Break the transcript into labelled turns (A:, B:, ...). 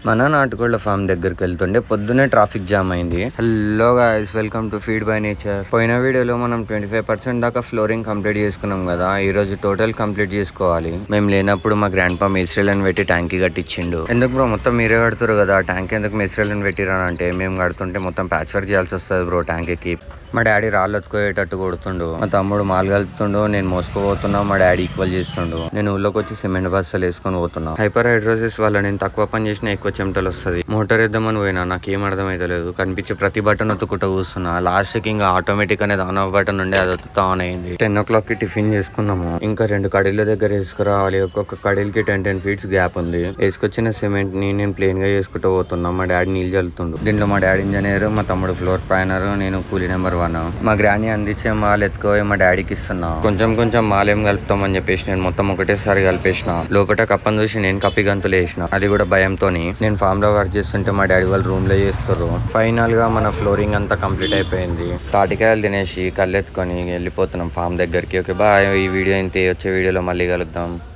A: మన నాటుకోళ్ల ఫామ్ దగ్గరికి వెళ్తుండే పొద్దునే ట్రాఫిక్ జామ్ అయింది. Hello guys, welcome to feed by nature. పోయిన వీడియోలో మనం 25% దాకా ఫ్లోరింగ్ కంప్లీట్ చేసుకున్నాం కదా. ఈ రోజు టోటల్ కంప్లీట్ చేసుకోవాలి. మేము లేనప్పుడు మా గ్రాండ్ పా మేస్త్రీలను పెట్టి ట్యాంక్ కట్టించిండు. ఎందుకు బ్రో మొత్తం మీరే కడుతురు కదా, ట్యాంక్ ఎందుకు మేస్త్రీలను పెట్టిరానంటే మేము కడుతుంటే మొత్తం ప్యాచ్ వర్క్ చేయాల్సి వస్తుంది బ్రో ట్యాంక్ కి. మా డాడీ రాళ్ళు ఎత్తుకోయేటట్టు కొడుతుండు, మా తమ్ముడు మాలు కలుపుతుండు, నేను మోసుకుపోతున్నా, మా డాడీ ఈక్వల్ చేస్తుండు. నేను ఊళ్ళోకి వచ్చి సిమెంట్ బస్సాలు వేసుకొని పోతున్నా. హైపర్ హైడ్రోసిస్ వల్ల నేను తక్కువ పని చేసినా ఎక్కువ చెమటలు వస్తుంది. మోటార్ వేద్దామని పోయినా నాకేం అర్థమైతలేదు. కనిపించే ప్రతి బటన్ ఒత్తుకుంటూ కూస్తున్నా. లాస్ట్ కి ఇంకా ఆటోమేటిక్ అనేది ఆన్ ఆఫ్ బటన్ ఉండే అది ఒత్తుతా ఆన్ అయింది. 10 o'clock కి టిఫిన్ చేసుకున్నాము. ఇంకా 2 కడీల దగ్గర వేసుకురావాలి. ఒక్కొక్క కడీలకి 10 feet గ్యాప్ ఉంది. వేసుకొచ్చిన సిమెంట్ ని నేను ప్లేన్ గా వేసుకుంటూ పోతున్నా. మా డాడీ నీళ్ళు చల్లుతుండు. దీంట్లో మా డాడీ ఇంజనీర్, మా తమ్ముడు ఫ్లోర్ పైనర్, నేను కూలీ నెంబర్ 1. మా గ్రాని అందించే మాల్ ఎత్తుకోయి మా డాడీకి ఇస్తున్నా. కొంచెం కొంచెం మాలేం కలుపుతామని చెప్పేసి నేను మొత్తం ఒకటేసారి కలిపేసిన. లోపల కప్పని చూసి నేను కప్పి గంతులు వేసిన, అది కూడా భయంతోని. నేను ఫామ్ లో వర్క్ చేస్తుంటే మా డాడీ వాళ్ళు రూమ్ లో చేస్తారు. ఫైనల్ గా మన ఫ్లోరింగ్ అంతా కంప్లీట్ అయిపోయింది. తాటికాయలు తినేసి కళ్ళెత్తుకొని వెళ్ళిపోతున్నాం ఫామ్ దగ్గరికి. Okay bye. ఈ వీడియో ఇంతే. వచ్చే వీడియోలో మళ్ళీ కలుద్దాం.